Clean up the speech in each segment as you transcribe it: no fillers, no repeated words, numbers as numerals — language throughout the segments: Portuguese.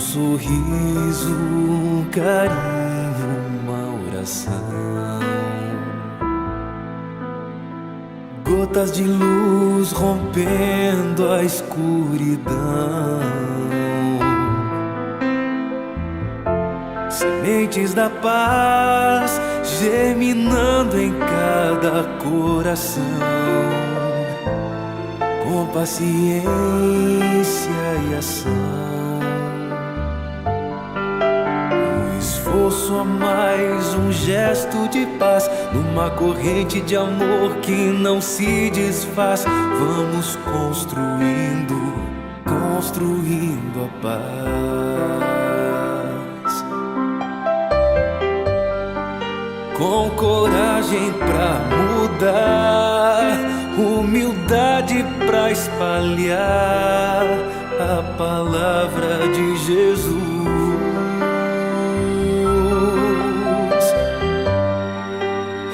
sorriso, um carinho, uma oração. Gotas de luz rompendo a escuridão. Sementes da paz germinando em cada coração. Com paciência e ação. Esforço a mais, um gesto de paz, numa corrente de amor que não se desfaz. Vamos construindo, construindo a paz. Com coragem pra mudar, humildade pra espalhar a palavra de Jesus.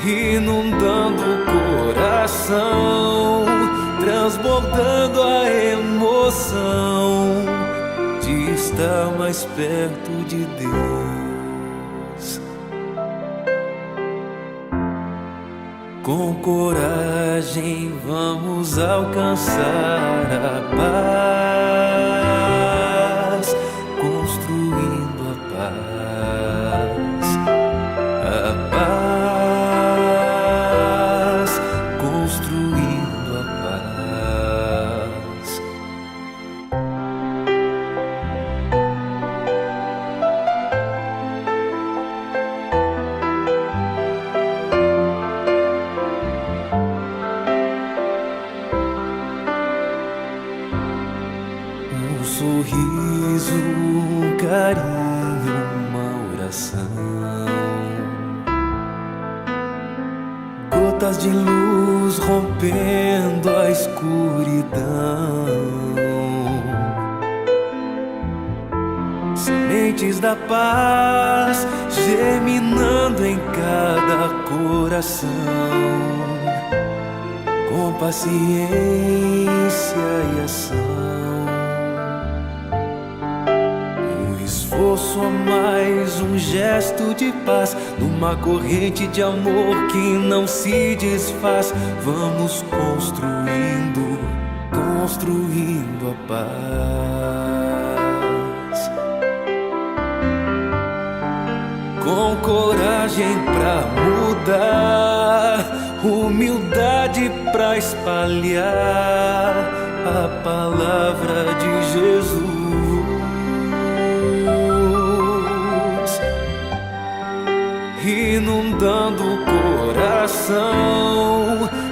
Inundando o coração, transbordando a emoção de estar mais perto de Deus. Com coragem vamos alcançar a paz, construindo a paz, a paz. Sorriso, um carinho, uma oração. Gotas de luz rompendo a escuridão. Sementes da paz germinando em cada coração. Com paciência e ação. Esforço a mais, um gesto de paz, numa corrente de amor que não se desfaz. Vamos construindo, construindo a paz. Com coragem pra mudar, humildade pra espalhar a palavra de Jesus. Inundando o coração,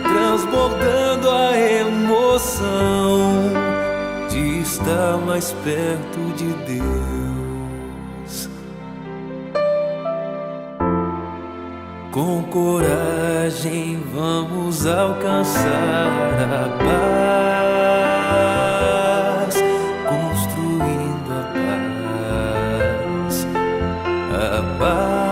transbordando a emoção de estar mais perto de Deus. Com coragem vamos alcançar a paz, construindo a paz, a paz.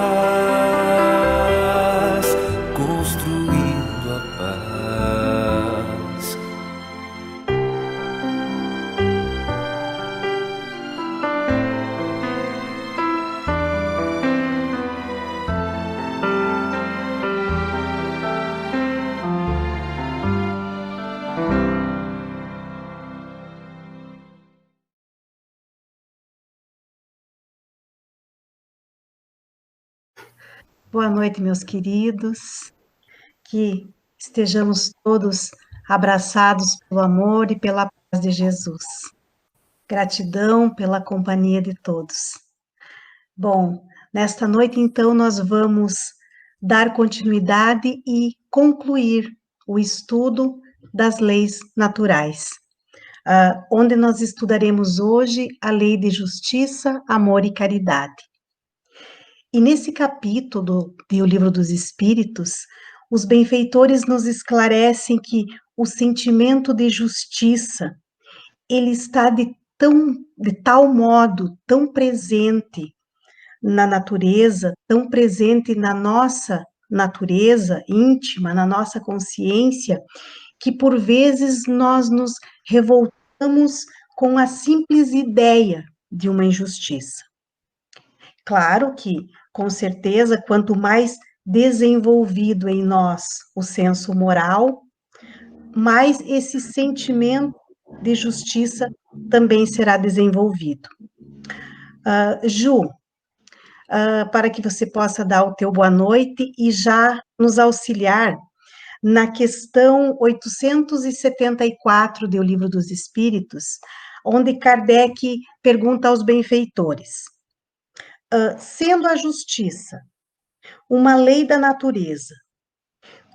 Boa noite, meus queridos, que estejamos todos abraçados pelo amor e pela paz de Jesus. Gratidão pela companhia de todos. Bom, nesta noite, então, nós vamos dar continuidade e concluir o estudo das leis naturais, onde nós estudaremos hoje a lei de justiça, amor e caridade. E nesse capítulo do Livro dos Espíritos, os benfeitores nos esclarecem que o sentimento de justiça, ele está de tal modo, tão presente na natureza, tão presente na nossa natureza íntima, na nossa consciência, que por vezes nós nos revoltamos com a simples ideia de uma injustiça. Claro que, com certeza, quanto mais desenvolvido em nós o senso moral, mais esse sentimento de justiça também será desenvolvido. Ju, para que você possa dar o teu boa noite e já nos auxiliar na questão 874 do Livro dos Espíritos, onde Kardec pergunta aos benfeitores: sendo a justiça uma lei da natureza,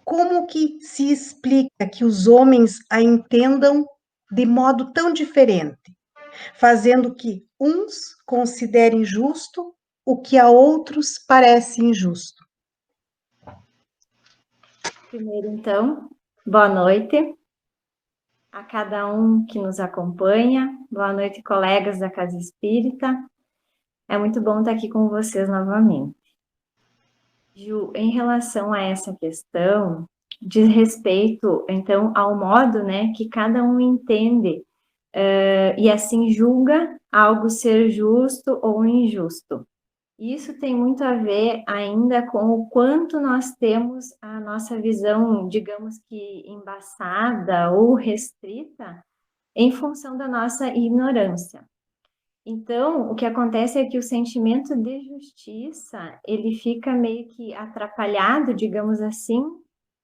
como que se explica que os homens a entendam de modo tão diferente, fazendo que uns considerem justo o que a outros parece injusto? Primeiro, então, boa noite a cada um que nos acompanha. Boa noite, colegas da Casa Espírita. É muito bom estar aqui com vocês novamente. Ju, em relação a essa questão, diz respeito, então, ao modo, né, que cada um entende e assim julga algo ser justo ou injusto. Isso tem muito a ver ainda com o quanto nós temos a nossa visão, digamos que embaçada ou restrita, em função da nossa ignorância. Então, o que acontece é que o sentimento de justiça, ele fica meio que atrapalhado, digamos assim,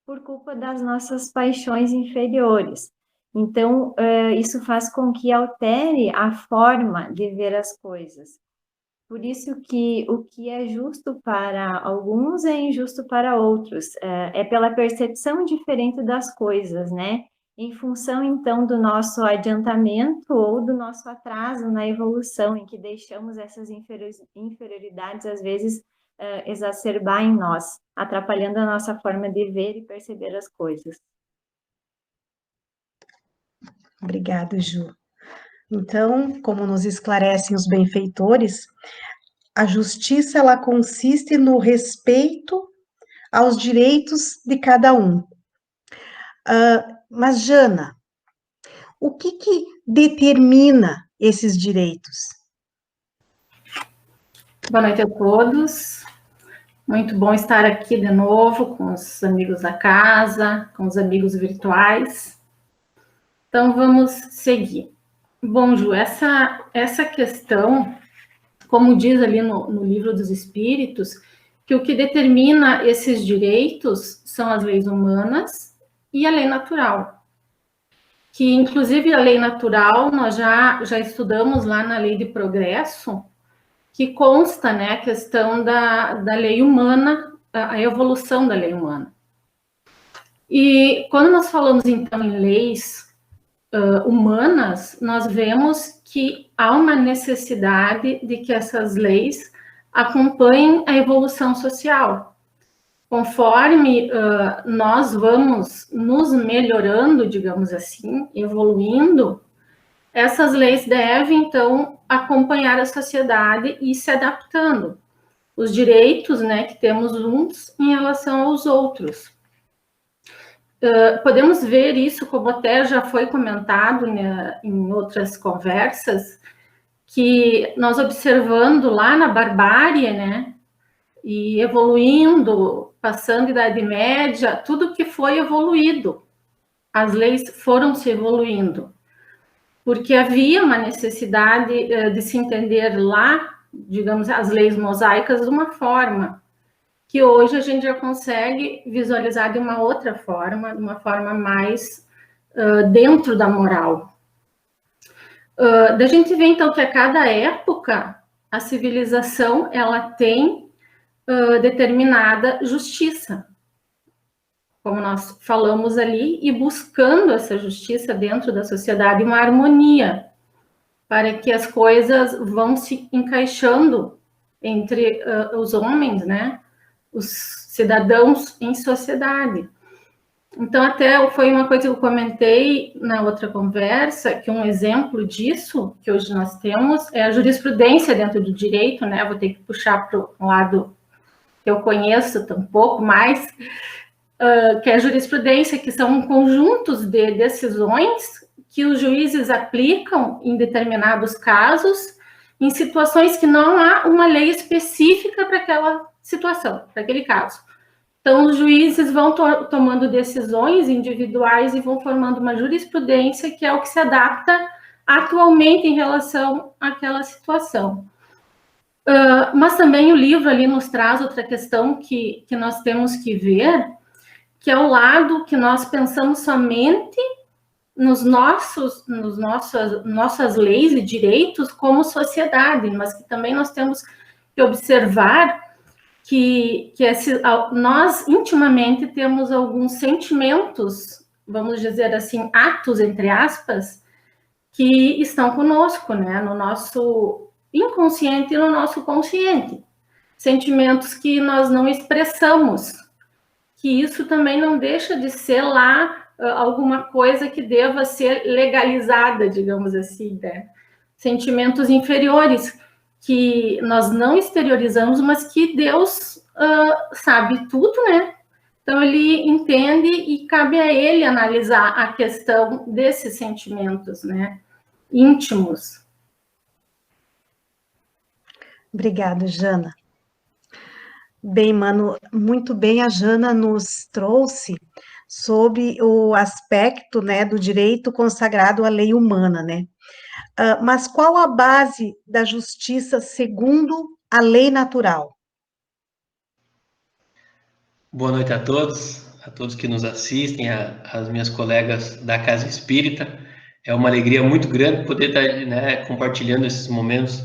por culpa das nossas paixões inferiores. Então, isso faz com que altere a forma de ver as coisas. Por isso que o que é justo para alguns é injusto para outros. É pela percepção diferente das coisas, né? Em função, então, do nosso adiantamento ou do nosso atraso na evolução, em que deixamos essas inferioridades, às vezes, exacerbar em nós, atrapalhando a nossa forma de ver e perceber as coisas. Obrigada, Ju. Então, como nos esclarecem os benfeitores, a justiça ela consiste no respeito aos direitos de cada um. Mas, Jana, o que determina esses direitos? Boa noite a todos. Muito bom estar aqui de novo com os amigos da casa, com os amigos virtuais. Então, vamos seguir. Bom, Ju, essa questão, como diz ali no Livro dos Espíritos, que o que determina esses direitos são as leis humanas e a lei natural. Que, inclusive, a lei natural, nós já estudamos lá na Lei de Progresso, que consta, né, a questão da lei humana, a evolução da lei humana. E quando nós falamos, então, em leis humanas, nós vemos que há uma necessidade de que essas leis acompanhem a evolução social. Conforme nós vamos nos melhorando, digamos assim, evoluindo, essas leis devem, então, acompanhar a sociedade e ir se adaptando. Os direitos, né, que temos uns em relação aos outros. Podemos ver isso, como até já foi comentado, né, em outras conversas, que nós observando lá na barbárie, né, e evoluindo, passando a Idade Média, tudo que foi evoluído, as leis foram se evoluindo, porque havia uma necessidade de se entender lá, digamos, as leis mosaicas de uma forma, que hoje a gente já consegue visualizar de uma outra forma, de uma forma mais dentro da moral. Da gente vê, então, que a cada época, a civilização, ela tem determinada justiça, como nós falamos ali, e buscando essa justiça dentro da sociedade, uma harmonia, para que as coisas vão se encaixando entre os homens, né? Os cidadãos em sociedade. Então, até foi uma coisa que eu comentei na outra conversa, que um exemplo disso, que hoje nós temos, é a jurisprudência dentro do direito, né? Vou ter que puxar para o lado que eu conheço um pouco mais, que é a jurisprudência, que são conjuntos de decisões que os juízes aplicam em determinados casos, em situações que não há uma lei específica para aquela situação, para aquele caso. Então, os juízes vão tomando decisões individuais e vão formando uma jurisprudência que é o que se adapta atualmente em relação àquela situação. Mas também o livro ali nos traz outra questão que nós temos que ver, que é o lado que nós pensamos somente nos nossas leis e direitos como sociedade, mas que também nós temos que observar que nós intimamente temos alguns sentimentos, vamos dizer assim, atos, entre aspas, que estão conosco, né, no nosso inconsciente e no nosso consciente. Sentimentos que nós não expressamos, que isso também não deixa de ser lá alguma coisa que deva ser legalizada, digamos assim, né? Sentimentos inferiores, que nós não exteriorizamos, mas que Deus sabe tudo, né? Então, ele entende e cabe a ele analisar a questão desses sentimentos, né? Íntimos. Obrigada, Jana. Bem, Mano, muito bem a Jana nos trouxe sobre o aspecto, né, do direito consagrado à lei humana, né? Mas qual a base da justiça segundo a lei natural? Boa noite a todos que nos assistem, às minhas colegas da Casa Espírita. É uma alegria muito grande poder estar, né, compartilhando esses momentos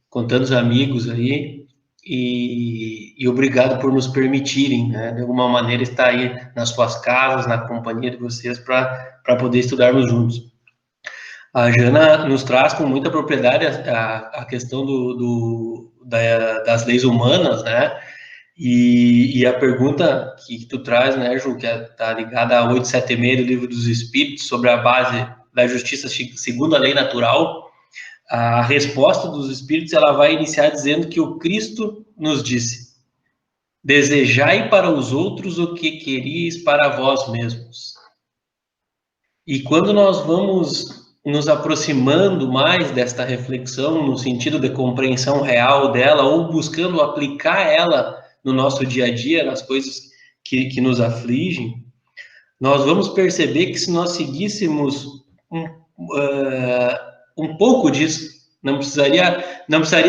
com tantos amigos aí, e obrigado por nos permitirem, né, de alguma maneira, estar aí nas suas casas, na companhia de vocês, para poder estudarmos juntos. A Jana nos traz com muita propriedade a questão das leis humanas, né? E a pergunta que tu traz, né, Ju, que está ligada a 876 do Livro dos Espíritos, sobre a base da justiça segundo a lei natural, a resposta dos Espíritos ela vai iniciar dizendo que o Cristo nos disse: desejai para os outros o que queríeis para vós mesmos. E quando nós vamos nos aproximando mais desta reflexão, no sentido de compreensão real dela, ou buscando aplicar ela no nosso dia a dia, nas coisas que nos afligem, nós vamos perceber que se nós seguíssemos um pouco disso, não precisaria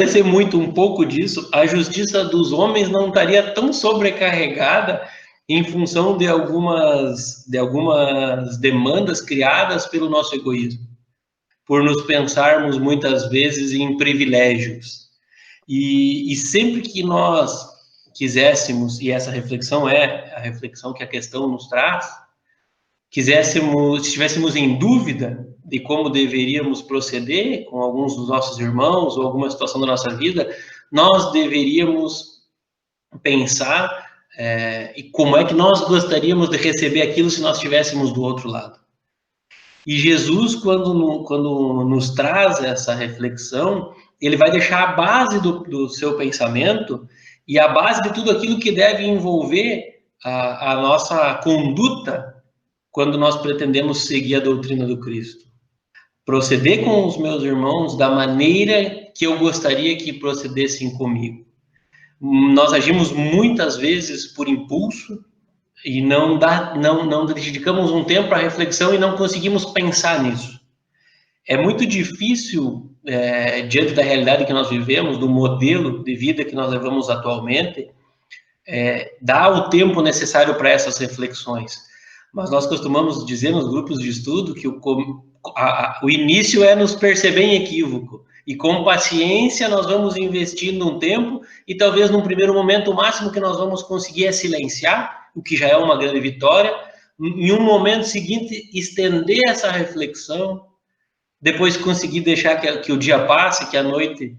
ser muito, um pouco disso, a justiça dos homens não estaria tão sobrecarregada em função de algumas demandas criadas pelo nosso egoísmo, por nos pensarmos muitas vezes em privilégios. E sempre que nós quiséssemos, e essa reflexão é a reflexão que a questão nos traz, estivéssemos em dúvida de como deveríamos proceder com alguns dos nossos irmãos ou alguma situação da nossa vida, nós deveríamos pensar e como é que nós gostaríamos de receber aquilo se nós estivéssemos do outro lado. E Jesus, quando nos traz essa reflexão, ele vai deixar a base do seu pensamento e a base de tudo aquilo que deve envolver a nossa conduta quando nós pretendemos seguir a doutrina do Cristo. Proceder com os meus irmãos da maneira que eu gostaria que procedessem comigo. Nós agimos muitas vezes por impulso e não dedicamos um tempo à reflexão e não conseguimos pensar nisso. É muito difícil, diante da realidade que nós vivemos, do modelo de vida que nós levamos atualmente, dar o tempo necessário para essas reflexões. Mas nós costumamos dizer nos grupos de estudo que o início é nos perceber em equívoco. E com paciência nós vamos investindo um tempo e talvez num primeiro momento o máximo que nós vamos conseguir é silenciar, o que já é uma grande vitória. Em um momento seguinte, estender essa reflexão, depois conseguir deixar que o dia passe, que a noite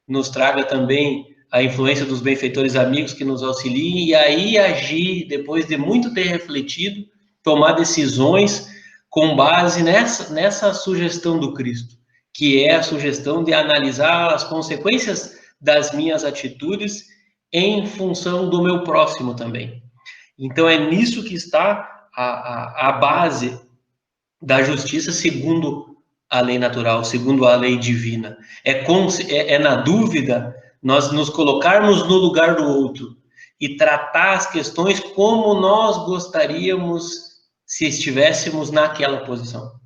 nos traga também a influência dos benfeitores amigos que nos auxiliem, e aí agir, depois de muito ter refletido, tomar decisões com base nessa sugestão do Cristo, que é a sugestão de analisar as consequências das minhas atitudes em função do meu próximo também. Então, é nisso que está a base da justiça segundo a lei natural, segundo a lei divina. É na dúvida nós nos colocarmos no lugar do outro e tratar as questões como nós gostaríamos se estivéssemos naquela posição.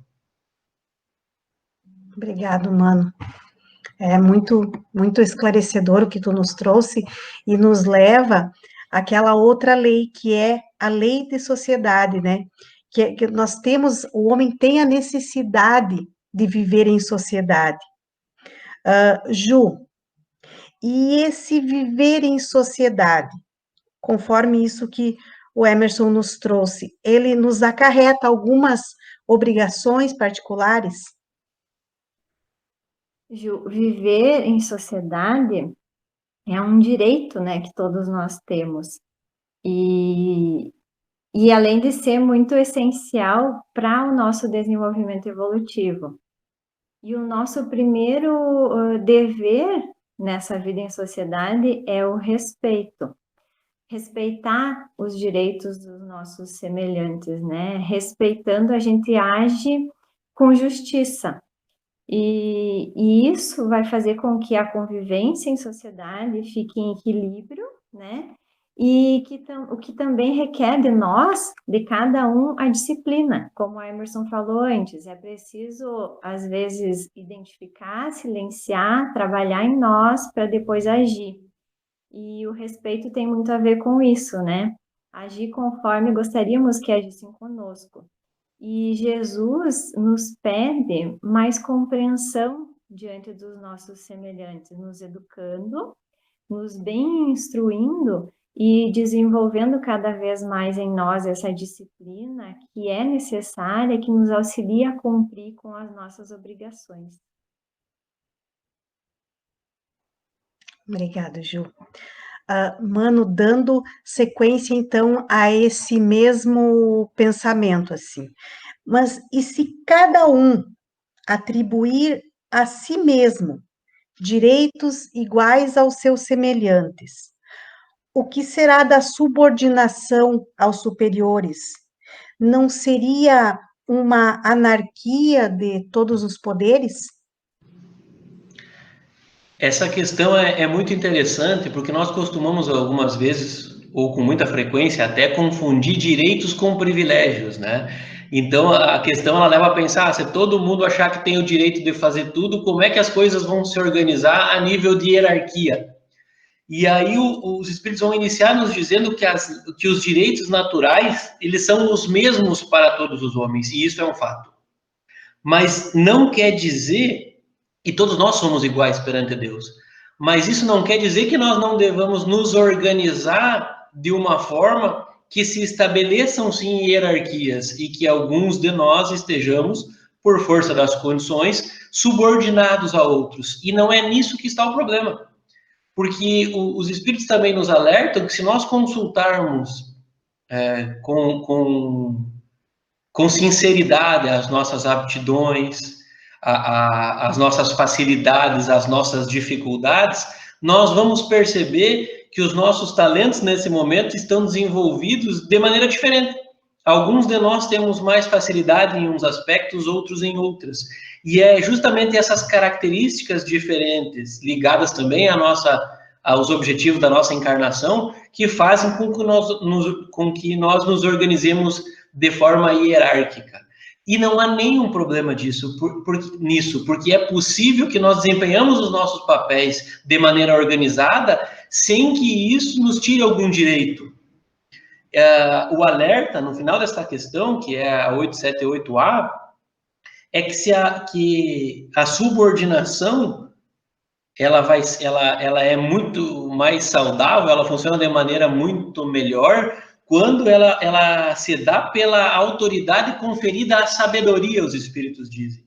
Obrigado, mano. É muito, muito esclarecedor o que tu nos trouxe e nos leva àquela outra lei, que é a lei de sociedade, né? Que nós temos, o homem tem a necessidade de viver em sociedade. Ju, e esse viver em sociedade, conforme isso que o Emerson nos trouxe, ele nos acarreta algumas obrigações particulares? Ju, viver em sociedade é um direito, né, que todos nós temos. E além de ser muito essencial para o nosso desenvolvimento evolutivo. E o nosso primeiro dever nessa vida em sociedade é o respeito. Respeitar os direitos dos nossos semelhantes, né? Respeitando, a gente age com justiça. E isso vai fazer com que a convivência em sociedade fique em equilíbrio, né? E o que também requer de nós, de cada um, a disciplina, como a Emerson falou antes. É preciso, às vezes, identificar, silenciar, trabalhar em nós para depois agir. E o respeito tem muito a ver com isso, né? Agir conforme gostaríamos que agissem conosco. E Jesus nos pede mais compreensão diante dos nossos semelhantes, nos educando, nos bem instruindo e desenvolvendo cada vez mais em nós essa disciplina que é necessária, que nos auxilia a cumprir com as nossas obrigações. Obrigada, Ju. Mano, dando sequência, então, a esse mesmo pensamento, assim. Mas, e se cada um atribuir a si mesmo direitos iguais aos seus semelhantes, o que será da subordinação aos superiores? Não seria uma anarquia de todos os poderes? Essa questão é muito interessante, porque nós costumamos algumas vezes, ou com muita frequência, até confundir direitos com privilégios, né? Então, a questão ela leva a pensar, se todo mundo achar que tem o direito de fazer tudo, como é que as coisas vão se organizar a nível de hierarquia? E aí os espíritos vão iniciar nos dizendo que os direitos naturais, eles são os mesmos para todos os homens, e isso é um fato. Mas não quer dizer, e todos nós somos iguais perante Deus, mas isso não quer dizer que nós não devamos nos organizar de uma forma que se estabeleçam sim hierarquias e que alguns de nós estejamos, por força das condições, subordinados a outros. E não é nisso que está o problema. Porque os espíritos também nos alertam que se nós consultarmos com sinceridade as nossas aptidões, as nossas facilidades, as nossas dificuldades, nós vamos perceber que os nossos talentos nesse momento estão desenvolvidos de maneira diferente. Alguns de nós temos mais facilidade em uns aspectos, outros em outras. E é justamente essas características diferentes, ligadas também aos objetivos da nossa encarnação, que fazem com que nós nos organizemos de forma hierárquica. E não há nenhum problema nisso, porque é possível que nós desempenhamos os nossos papéis de maneira organizada, sem que isso nos tire algum direito. O alerta, no final dessa questão, que é a 878A, é que a subordinação ela é muito mais saudável, ela funciona de maneira muito melhor quando ela se dá pela autoridade conferida à sabedoria, os espíritos dizem.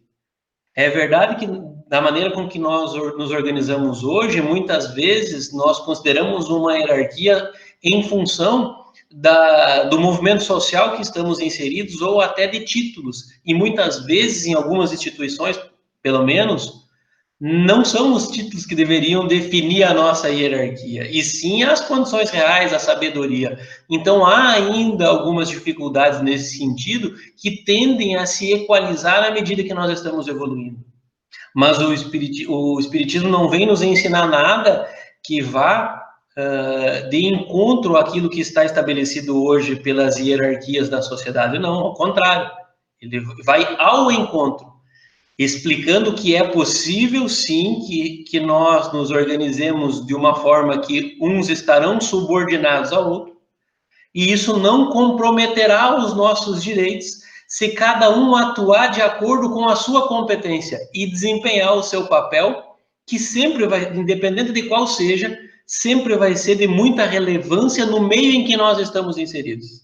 É verdade que, da maneira com que nós nos organizamos hoje, muitas vezes nós consideramos uma hierarquia em função do movimento social que estamos inseridos ou até de títulos. E muitas vezes, em algumas instituições, pelo menos, não são os títulos que deveriam definir a nossa hierarquia, e sim as condições reais, a sabedoria. Então, há ainda algumas dificuldades nesse sentido que tendem a se equalizar à medida que nós estamos evoluindo. Mas o Espiritismo não vem nos ensinar nada que vá de encontro àquilo que está estabelecido hoje pelas hierarquias da sociedade. Não, ao contrário. Ele vai ao encontro, explicando que é possível, sim, que nós nos organizemos de uma forma que uns estarão subordinados ao outro, e isso não comprometerá os nossos direitos se cada um atuar de acordo com a sua competência e desempenhar o seu papel, que sempre vai, independente de qual seja, sempre vai ser de muita relevância no meio em que nós estamos inseridos.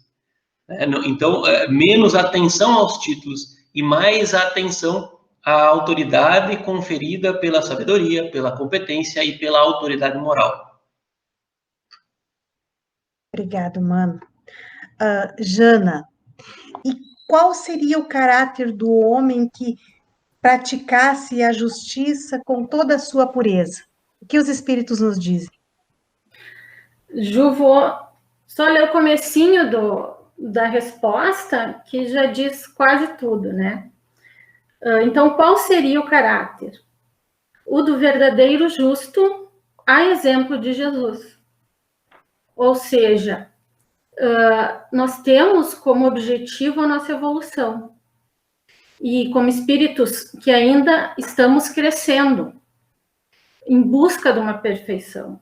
Então, menos atenção aos títulos e mais atenção à autoridade conferida pela sabedoria, pela competência e pela autoridade moral. Obrigado, mano. Jana, e qual seria o caráter do homem que praticasse a justiça com toda a sua pureza? O que os espíritos nos dizem? Ju, vou só ler o comecinho da resposta, que já diz quase tudo, né? Então, qual seria o caráter? O do verdadeiro justo, a exemplo de Jesus. Ou seja, nós temos como objetivo a nossa evolução. E como espíritos que ainda estamos crescendo, em busca de uma perfeição.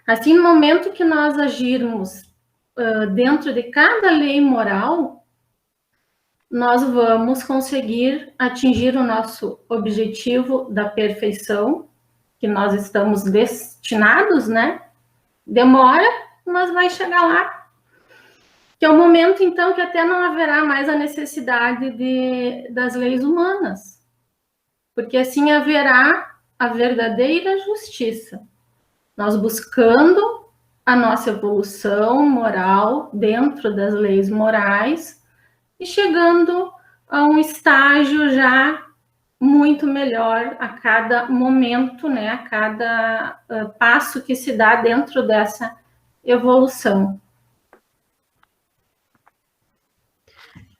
Assim, no momento que nós agirmos dentro de cada lei moral, nós vamos conseguir atingir o nosso objetivo da perfeição, que nós estamos destinados, né? Demora, mas vai chegar lá. Que é o momento, então, que até não haverá mais a necessidade das leis humanas. Porque assim haverá a verdadeira justiça. Nós buscando a nossa evolução moral dentro das leis morais e chegando a um estágio já muito melhor a cada momento, né? A cada passo que se dá dentro dessa evolução.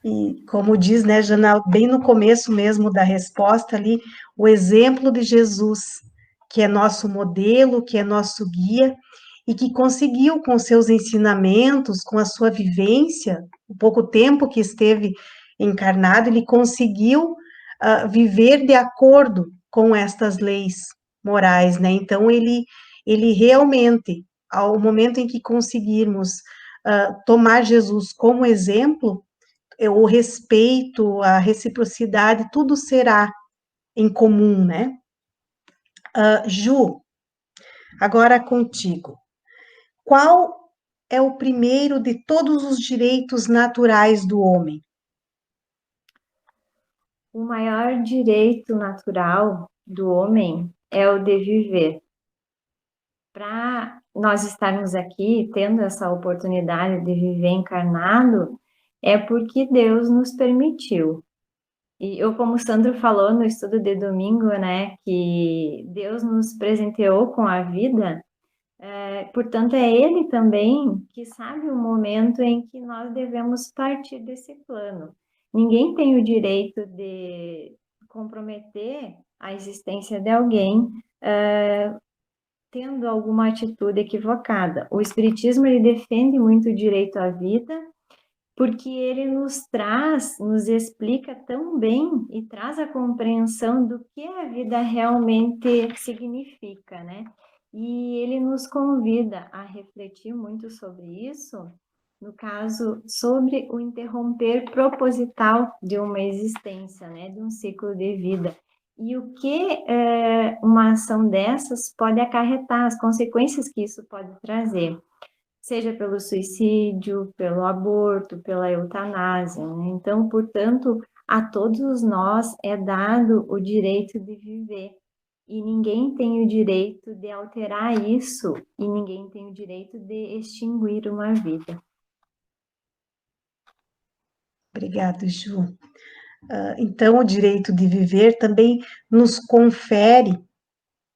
E como diz, né, Jana, bem no começo mesmo da resposta ali, o exemplo de Jesus, que é nosso modelo, que é nosso guia, e que conseguiu, com seus ensinamentos, com a sua vivência, o pouco tempo que esteve encarnado, ele conseguiu viver de acordo com estas leis morais, né? Então, ele realmente, ao momento em que conseguirmos tomar Jesus como exemplo, o respeito, a reciprocidade, tudo será em comum, né? Ju, agora contigo. Qual é o primeiro de todos os direitos naturais do homem? O maior direito natural do homem é o de viver. Para nós estarmos aqui, tendo essa oportunidade de viver encarnado, é porque Deus nos permitiu. E eu, como o Sandro falou no estudo de domingo, né, que Deus nos presenteou com a vida, portanto, é Ele também que sabe o momento em que nós devemos partir desse plano. Ninguém tem o direito de comprometer a existência de alguém tendo alguma atitude equivocada. O Espiritismo, ele defende muito o direito à vida, porque ele nos traz, nos explica tão bem e traz a compreensão do que a vida realmente significa, né? E ele nos convida a refletir muito sobre isso, no caso, sobre o interromper proposital de uma existência, né? De um ciclo de vida. E o que uma ação dessas pode acarretar, as consequências que isso pode trazer, seja pelo suicídio, pelo aborto, pela eutanásia, né? Então, portanto, a todos nós é dado o direito de viver, e ninguém tem o direito de alterar isso, e ninguém tem o direito de extinguir uma vida. Obrigada, Ju. Então, o direito de viver também nos confere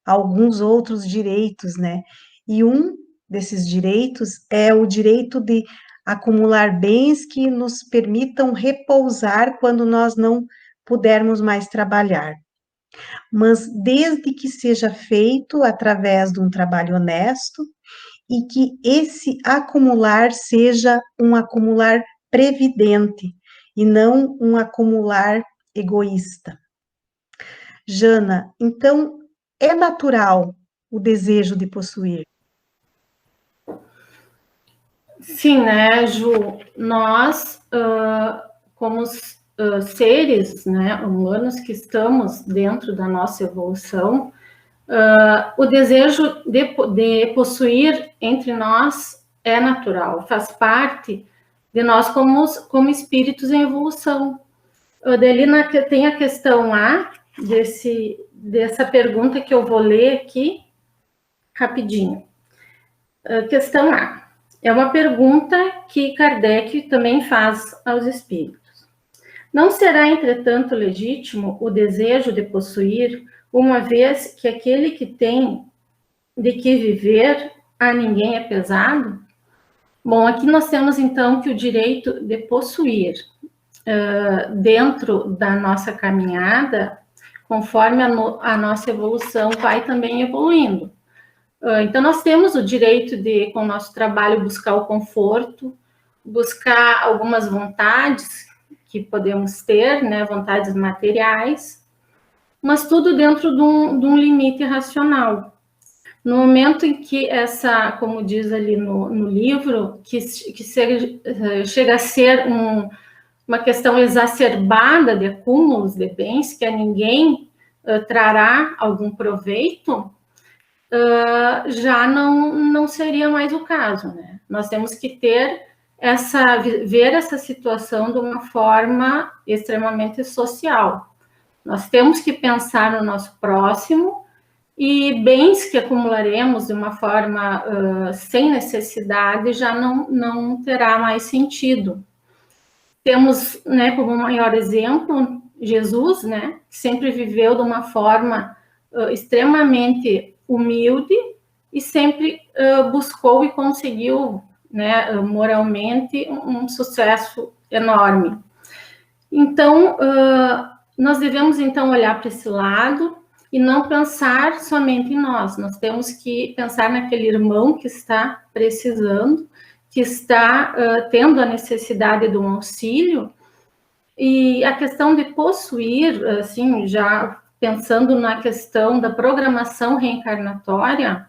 alguns outros direitos, né? E um desses direitos é o direito de acumular bens que nos permitam repousar quando nós não pudermos mais trabalhar. Mas desde que seja feito através de um trabalho honesto e que esse acumular seja um acumular previdente e não um acumular egoísta. Jana, então é natural o desejo de possuir? Sim, né, Ju? Nós, como seres, né, humanos que estamos dentro da nossa evolução, o desejo de possuir entre nós é natural, faz parte de nós como espíritos em evolução. Dali tem a questão A dessa pergunta que eu vou ler aqui rapidinho. Questão A. É uma pergunta que Kardec também faz aos espíritos. Não será, entretanto, legítimo o desejo de possuir, uma vez que aquele que tem de que viver a ninguém é pesado? Bom, aqui nós temos, então, que o direito de possuir dentro da nossa caminhada, conforme a nossa evolução vai também evoluindo. Então, nós temos o direito de, com o nosso trabalho, buscar o conforto, buscar algumas vontades que podemos ter, né, vontades materiais, mas tudo dentro de um limite racional. No momento em que essa, como diz ali no livro, que chega a ser uma questão exacerbada de acúmulos de bens, que a ninguém trará algum proveito, já não seria mais o caso, né? Nós temos que ver essa situação de uma forma extremamente social. Nós temos que pensar no nosso próximo e bens que acumularemos de uma forma sem necessidade já não terá mais sentido. Temos, né, como maior exemplo, Jesus, né, que sempre viveu de uma forma extremamente humilde e sempre buscou e conseguiu, né, moralmente um sucesso enorme. Então, nós devemos, então, olhar para esse lado e não pensar somente em nós. Nós temos que pensar naquele irmão que está precisando, que está tendo a necessidade de um auxílio. E a questão de possuir, assim, já pensando na questão da programação reencarnatória,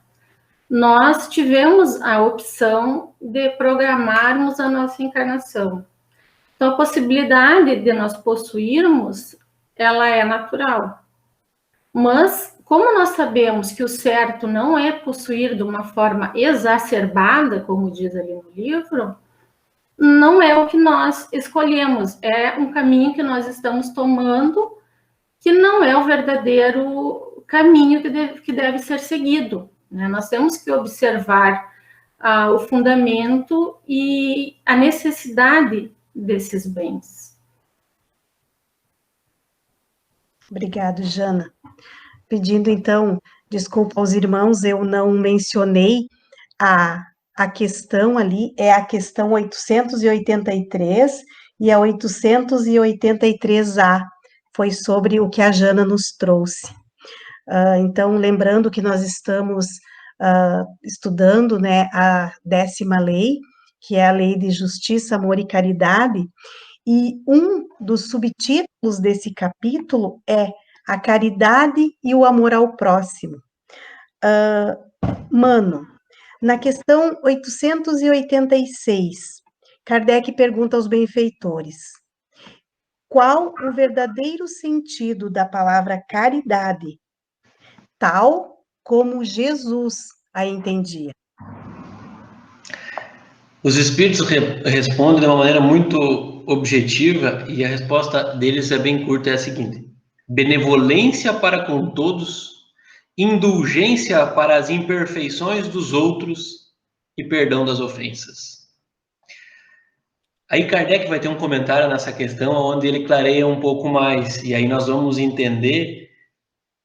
nós tivemos a opção de programarmos a nossa encarnação. Então, a possibilidade de nós possuirmos, ela é natural. Mas, como nós sabemos que o certo não é possuir de uma forma exacerbada, como diz ali no livro, não é o que nós escolhemos, é um caminho que nós estamos tomando que não é o verdadeiro caminho que deve ser seguido, né? Nós temos que observar o fundamento e a necessidade desses bens. Obrigado, Jana. Pedindo, então, desculpa aos irmãos, eu não mencionei a questão ali, é a questão 883 e a 883A, foi sobre o que a Jana nos trouxe. Então, lembrando que nós estamos estudando, né, a 10ª lei, que é a lei de justiça, amor e caridade, e um dos subtítulos desse capítulo é a caridade e o amor ao próximo. Mano, na questão 886, Kardec pergunta aos benfeitores: qual o verdadeiro sentido da palavra caridade, tal como Jesus a entendia? Os espíritos respondem de uma maneira muito objetiva e a resposta deles é bem curta, é a seguinte: benevolência para com todos, indulgência para as imperfeições dos outros e perdão das ofensas. Aí Kardec vai ter um comentário nessa questão onde ele clareia um pouco mais, e aí nós vamos entender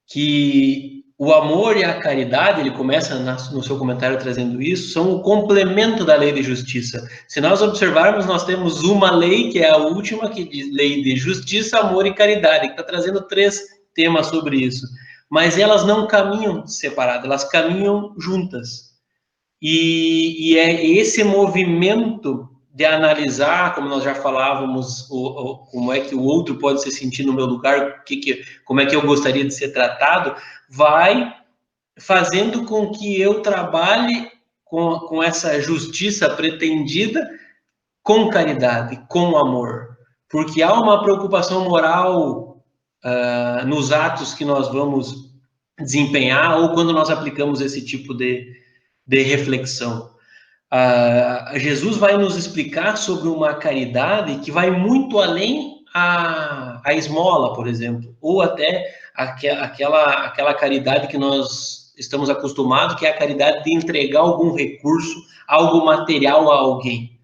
que o amor e a caridade, ele começa no seu comentário trazendo isso, são o complemento da lei de justiça. Se nós observarmos, nós temos uma lei, que é a última, que diz lei de justiça, amor e caridade, que está trazendo 3 temas sobre isso. Mas elas não caminham separadas, elas caminham juntas. E é esse movimento de analisar, como nós já falávamos, como é que o outro pode se sentir no meu lugar, como é que eu gostaria de ser tratado, vai fazendo com que eu trabalhe com essa justiça pretendida com caridade, com amor. Porque há uma preocupação moral nos atos que nós vamos desempenhar ou quando nós aplicamos esse tipo de reflexão. Jesus vai nos explicar sobre uma caridade que vai muito além a esmola, por exemplo, ou até aquela caridade que nós estamos acostumados, que é a caridade de entregar algum recurso, algo material a alguém.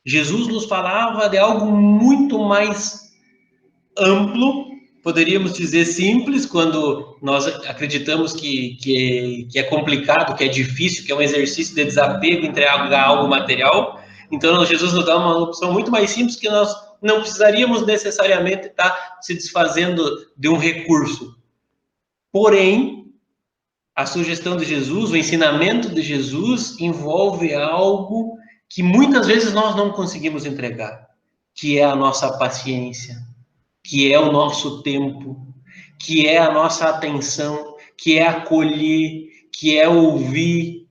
Jesus nos falava de algo muito mais amplo, poderíamos dizer simples, quando nós acreditamos que é complicado, que é difícil, que é um exercício de desapego entregar algo material. Então, Jesus nos dá uma opção muito mais simples, que nós não precisaríamos necessariamente estar se desfazendo de um recurso. Porém, a sugestão de Jesus, o ensinamento de Jesus, envolve algo que muitas vezes nós não conseguimos entregar, que é a nossa paciência, que é o nosso tempo, que é a nossa atenção, que é acolher, que é ouvir.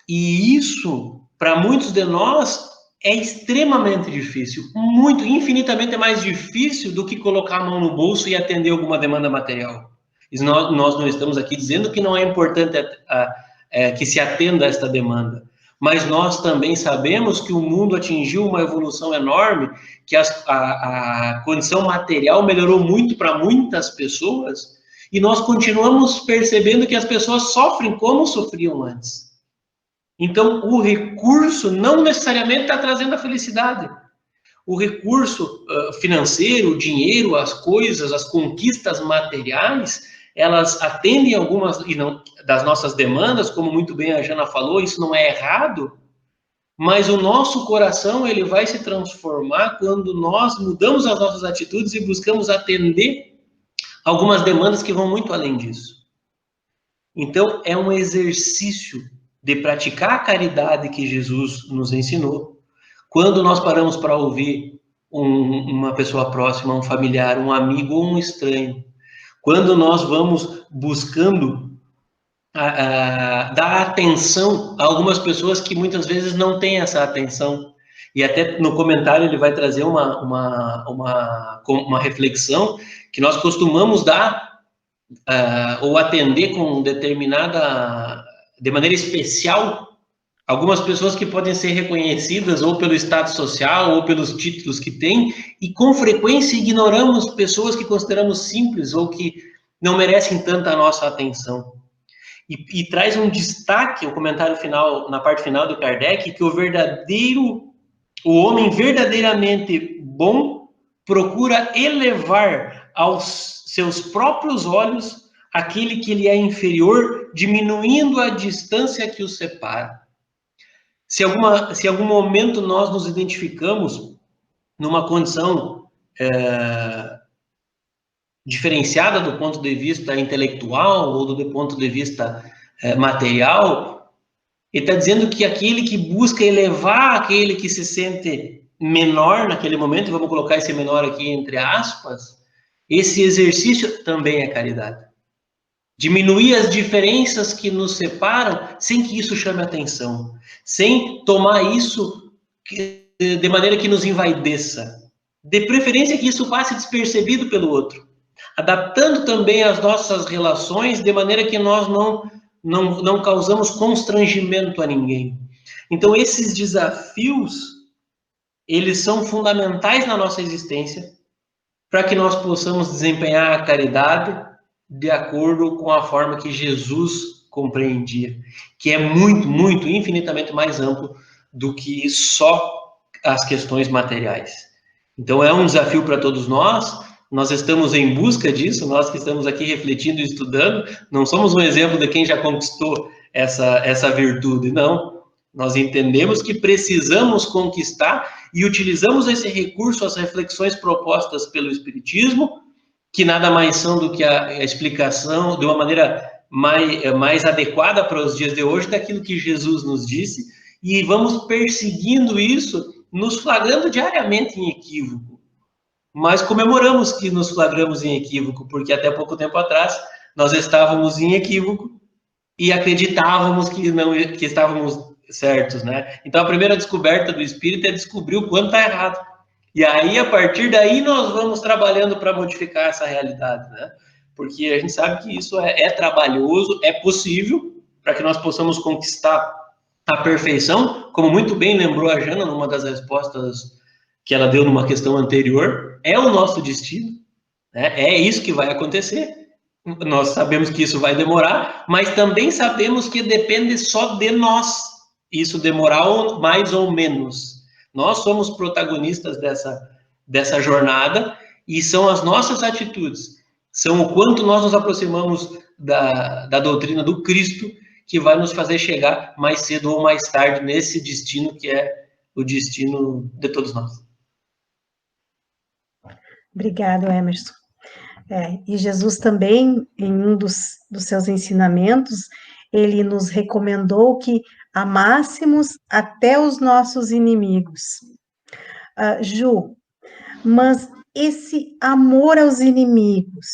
E isso, para muitos de nós, é extremamente difícil, infinitamente mais difícil do que colocar a mão no bolso e atender alguma demanda material. Nós não estamos aqui dizendo que não é importante que se atenda a esta demanda, mas nós também sabemos que o mundo atingiu uma evolução enorme, que a condição material melhorou muito para muitas pessoas, e nós continuamos percebendo que as pessoas sofrem como sofriam antes. Então, o recurso não necessariamente está trazendo a felicidade. O recurso financeiro, o dinheiro, as coisas, as conquistas materiais, elas atendem algumas das nossas demandas, como muito bem a Jana falou, isso não é errado, mas o nosso coração ele vai se transformar quando nós mudamos as nossas atitudes e buscamos atender algumas demandas que vão muito além disso. Então, é um exercício de praticar a caridade que Jesus nos ensinou. Quando nós paramos para ouvir uma pessoa próxima, um familiar, um amigo ou um estranho, quando nós vamos buscando dar atenção a algumas pessoas que muitas vezes não têm essa atenção, e até no comentário ele vai trazer uma reflexão que nós costumamos dar ou atender com de maneira especial, algumas pessoas que podem ser reconhecidas ou pelo status social ou pelos títulos que têm, e com frequência ignoramos pessoas que consideramos simples ou que não merecem tanta nossa atenção. E traz um destaque, o comentário final, na parte final do Kardec, que o homem verdadeiramente bom procura elevar aos seus próprios olhos aquele que lhe é inferior, diminuindo a distância que o separa. Se algum momento nós nos identificamos numa condição diferenciada do ponto de vista intelectual ou do ponto de vista material, ele está dizendo que aquele que busca elevar aquele que se sente menor naquele momento, vamos colocar esse menor aqui entre aspas, esse exercício também é caridade. Diminuir as diferenças que nos separam sem que isso chame atenção, sem tomar isso de maneira que nos envaideça. De preferência que isso passe despercebido pelo outro, adaptando também as nossas relações de maneira que nós não causamos constrangimento a ninguém. Então, esses desafios, eles são fundamentais na nossa existência para que nós possamos desempenhar a caridade de acordo com a forma que Jesus compreendia, que é muito, muito, infinitamente mais amplo do que só as questões materiais. Então, é um desafio para todos nós, nós estamos em busca disso, nós que estamos aqui refletindo e estudando, não somos um exemplo de quem já conquistou essa virtude, não. Nós entendemos que precisamos conquistar e utilizamos esse recurso, as reflexões propostas pelo Espiritismo, que nada mais são do que a explicação de uma maneira mais adequada para os dias de hoje daquilo que Jesus nos disse, e vamos perseguindo isso, nos flagrando diariamente em equívoco. Mas comemoramos que nos flagramos em equívoco, porque até pouco tempo atrás nós estávamos em equívoco e acreditávamos que estávamos certos, né? Então a primeira descoberta do espírito é descobrir o quanto está errado. E aí, a partir daí, nós vamos trabalhando para modificar essa realidade, né? Porque a gente sabe que isso é trabalhoso, é possível, para que nós possamos conquistar a perfeição, como muito bem lembrou a Jana numa das respostas que ela deu numa questão anterior, é o nosso destino, né? É isso que vai acontecer. Nós sabemos que isso vai demorar, mas também sabemos que depende só de nós, isso demorar mais ou menos. Nós somos protagonistas dessa jornada e são as nossas atitudes, são o quanto nós nos aproximamos da doutrina do Cristo que vai nos fazer chegar mais cedo ou mais tarde nesse destino que é o destino de todos nós. Obrigado, Emerson. E Jesus também, em um dos seus ensinamentos, ele nos recomendou que amássemos até os nossos inimigos. Ju, mas esse amor aos inimigos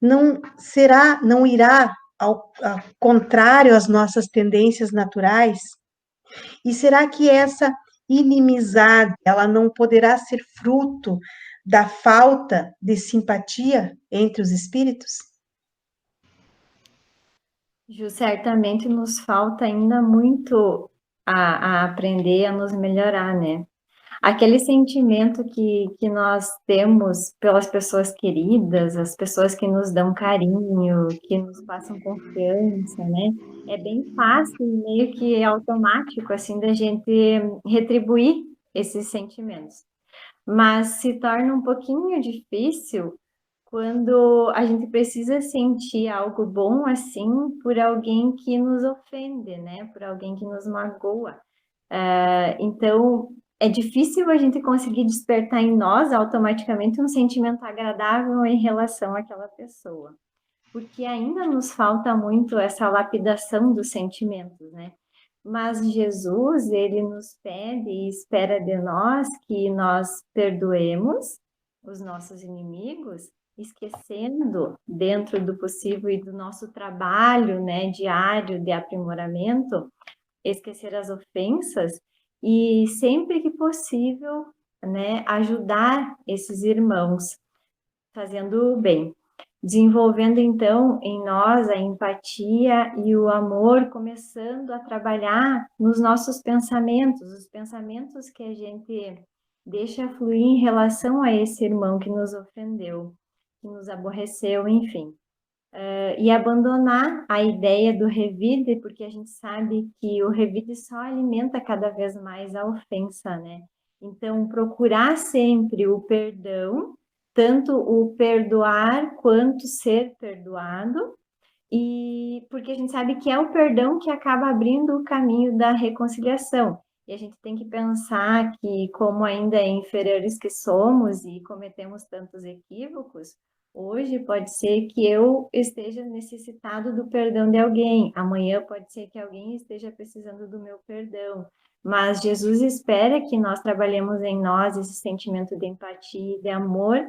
não irá ao contrário às nossas tendências naturais? E será que essa inimizade, ela não poderá ser fruto da falta de simpatia entre os espíritos? Ju, certamente nos falta ainda muito a aprender a nos melhorar, né? Aquele sentimento que nós temos pelas pessoas queridas, as pessoas que nos dão carinho, que nos passam confiança, né? É bem fácil, meio que automático, assim, da gente retribuir esses sentimentos. Mas se torna um pouquinho difícil quando a gente precisa sentir algo bom assim por alguém que nos ofende, né? Por alguém que nos magoa. Então, é difícil a gente conseguir despertar em nós automaticamente um sentimento agradável em relação àquela pessoa. Porque ainda nos falta muito essa lapidação dos sentimentos, né? Mas Jesus, ele nos pede e espera de nós que nós perdoemos os nossos inimigos, esquecendo, dentro do possível e do nosso trabalho, né, diário de aprimoramento, esquecer as ofensas e, sempre que possível, né, ajudar esses irmãos, fazendo o bem. Desenvolvendo, então, em nós a empatia e o amor, começando a trabalhar nos nossos pensamentos, os pensamentos que a gente deixa fluir em relação a esse irmão que nos ofendeu, que nos aborreceu, enfim. E abandonar a ideia do revide, porque a gente sabe que o revide só alimenta cada vez mais a ofensa, né? Então, procurar sempre o perdão, tanto o perdoar quanto ser perdoado, e porque a gente sabe que é o perdão que acaba abrindo o caminho da reconciliação. E a gente tem que pensar que, como ainda inferiores que somos e cometemos tantos equívocos, hoje pode ser que eu esteja necessitado do perdão de alguém, amanhã pode ser que alguém esteja precisando do meu perdão. Mas Jesus espera que nós trabalhemos em nós esse sentimento de empatia e de amor,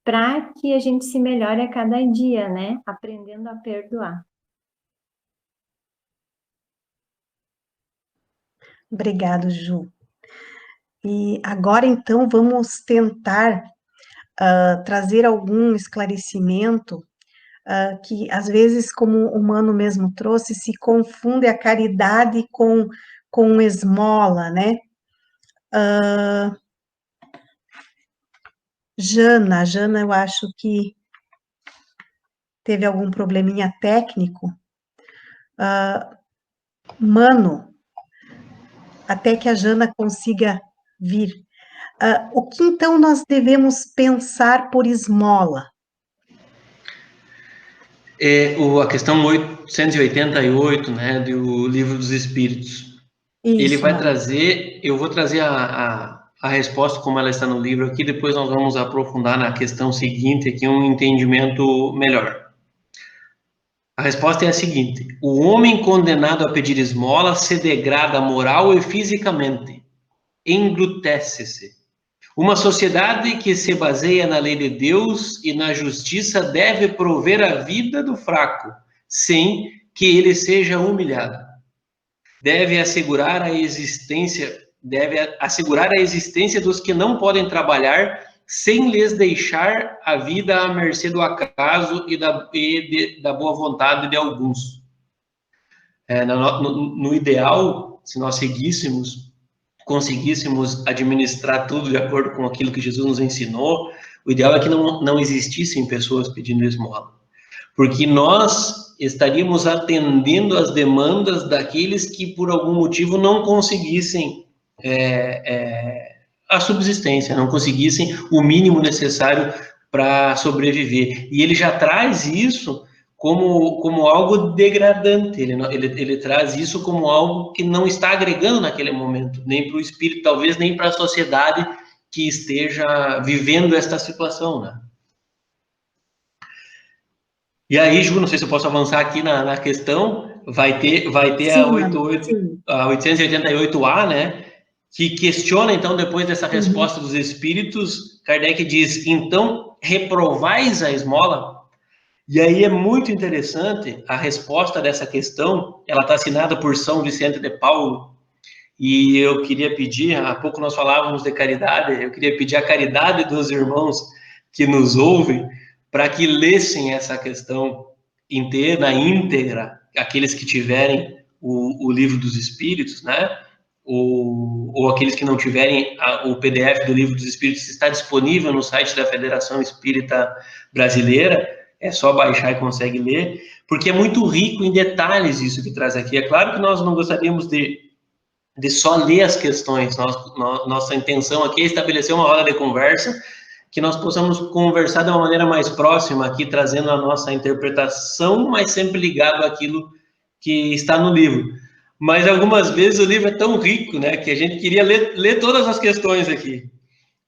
para que a gente se melhore a cada dia, né? Aprendendo a perdoar. Obrigado, Ju. E agora, então, vamos tentar trazer algum esclarecimento que, às vezes, como o Mano mesmo trouxe, se confunde a caridade com esmola, né? Jana, eu acho que teve algum probleminha técnico. Mano, até que a Jana consiga vir. o que então nós devemos pensar por esmola? A questão 888, né, do Livro dos Espíritos. Ele Isso, vai Mário. trazer, eu vou trazer a resposta como ela está no livro aqui, depois nós vamos aprofundar na questão seguinte aqui, um entendimento melhor. A resposta é a seguinte: o homem condenado a pedir esmola se degrada moral e fisicamente, embrutece-se. Uma sociedade que se baseia na lei de Deus e na justiça deve prover a vida do fraco, sem que ele seja humilhado. Deve assegurar a existência dos que não podem trabalhar, sem lhes deixar a vida à mercê do acaso e da boa vontade de alguns. No ideal, se nós conseguíssemos administrar tudo de acordo com aquilo que Jesus nos ensinou, o ideal é que não existissem pessoas pedindo esmola, porque nós estaríamos atendendo às demandas daqueles que por algum motivo não conseguissem a subsistência, não conseguissem o mínimo necessário para sobreviver. E ele já traz isso como algo degradante, ele traz isso como algo que não está agregando naquele momento, nem para o espírito, talvez nem para a sociedade que esteja vivendo esta situação, né? E aí, Ju, não sei se eu posso avançar aqui na questão, vai ter sim, a 888A, né, que questiona, então, depois dessa resposta dos espíritos, Kardec diz: então, reprovais a esmola? E aí é muito interessante a resposta dessa questão, ela está assinada por São Vicente de Paulo, e eu queria pedir, há pouco nós falávamos de caridade, eu queria pedir a caridade dos irmãos que nos ouvem, para que lessem essa questão na íntegra, aqueles que tiverem o Livro dos Espíritos, né? Ou aqueles que não tiverem o PDF do Livro dos Espíritos, está disponível no site da Federação Espírita Brasileira, é só baixar e consegue ler, porque é muito rico em detalhes isso que traz aqui. É claro que nós não gostaríamos de só ler as questões, nossa intenção aqui é estabelecer uma roda de conversa, que nós possamos conversar de uma maneira mais próxima aqui, trazendo a nossa interpretação, mas sempre ligado àquilo que está no livro. Mas algumas vezes o livro é tão rico, né, que a gente queria ler todas as questões aqui.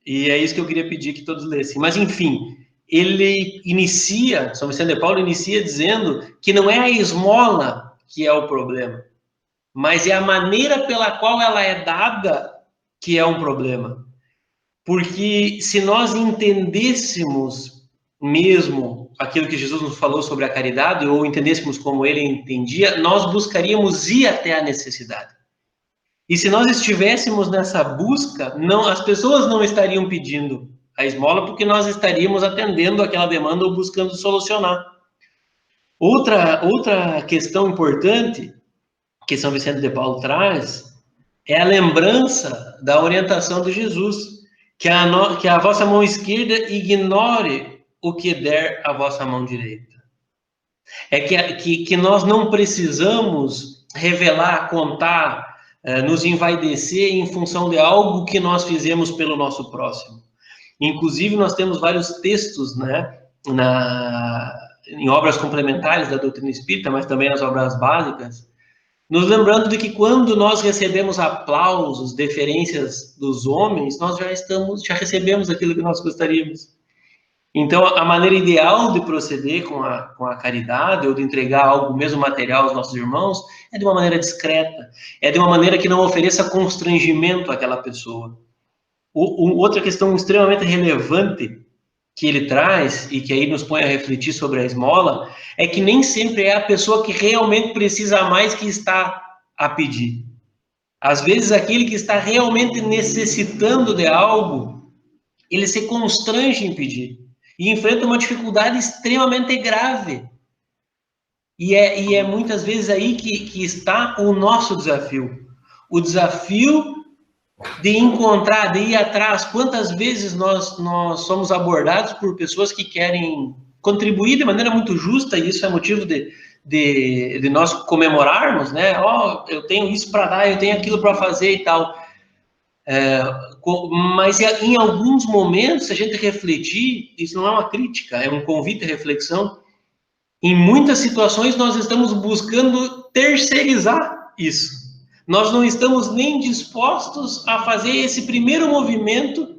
E é isso que eu queria pedir que todos lessem. Mas, enfim, São Vicente de Paulo inicia dizendo que não é a esmola que é o problema, mas é a maneira pela qual ela é dada que é um problema. Porque se nós entendêssemos mesmo aquilo que Jesus nos falou sobre a caridade, ou entendêssemos como ele entendia, nós buscaríamos ir até a necessidade. E se nós estivéssemos nessa busca, as pessoas não estariam pedindo a esmola, porque nós estaríamos atendendo aquela demanda ou buscando solucionar. Outra questão importante que São Vicente de Paulo traz é a lembrança da orientação de Jesus, que a vossa mão esquerda ignore o que der a vossa mão direita. É que nós não precisamos revelar, contar, nos envaidecer em função de algo que nós fizemos pelo nosso próximo. Inclusive, nós temos vários textos, né, em obras complementares da doutrina espírita, mas também nas obras básicas, nos lembrando de que quando nós recebemos aplausos, deferências dos homens, nós já recebemos aquilo que nós gostaríamos. Então, a maneira ideal de proceder com a caridade, ou de entregar algo mesmo material aos nossos irmãos, é de uma maneira discreta, é de uma maneira que não ofereça constrangimento àquela pessoa. Outra questão extremamente relevante que ele traz, e que aí nos põe a refletir sobre a esmola, é que nem sempre é a pessoa que realmente precisa mais que está a pedir. Às vezes, aquele que está realmente necessitando de algo, ele se constrange em pedir, e enfrenta uma dificuldade extremamente grave. E é muitas vezes aí que está o nosso desafio. O desafio de encontrar, de ir atrás. Quantas vezes nós somos abordados por pessoas que querem contribuir de maneira muito justa, e isso é motivo de nós comemorarmos, né? Eu tenho isso para dar, eu tenho aquilo para fazer e tal. Mas em alguns momentos, se a gente refletir, isso não é uma crítica, é um convite à reflexão. Em muitas situações, nós estamos buscando terceirizar isso. Nós não estamos nem dispostos a fazer esse primeiro movimento,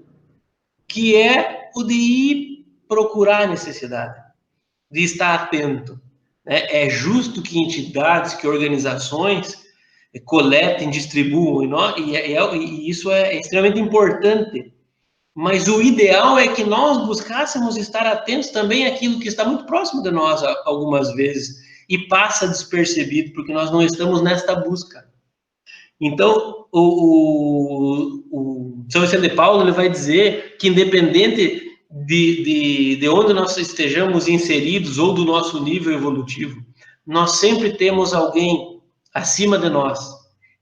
que é o de ir procurar a necessidade, de estar atento. É justo que entidades, que organizações coletem, distribuam, e isso é extremamente importante. Mas o ideal é que nós buscássemos estar atentos também àquilo que está muito próximo de nós algumas vezes e passa despercebido, porque nós não estamos nesta busca. Então, o São Vicente de Paulo ele vai dizer que independente de onde nós estejamos inseridos ou do nosso nível evolutivo, nós sempre temos alguém acima de nós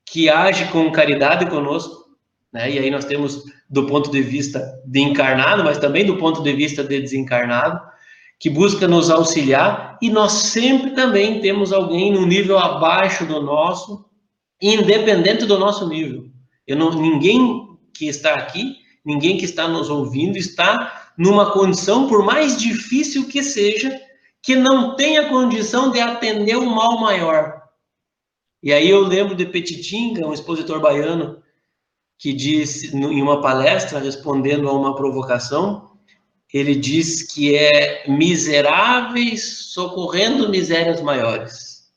que age com caridade conosco, né? E aí nós temos do ponto de vista de encarnado, mas também do ponto de vista de desencarnado, que busca nos auxiliar, e nós sempre também temos alguém no nível abaixo do nosso, independente do nosso nível. Ninguém que está aqui, ninguém que está nos ouvindo, está numa condição, por mais difícil que seja, que não tenha condição de atender um mal maior. E aí eu lembro de Petitinga, um expositor baiano, que disse, em uma palestra, respondendo a uma provocação, ele diz que é miseráveis socorrendo misérias maiores.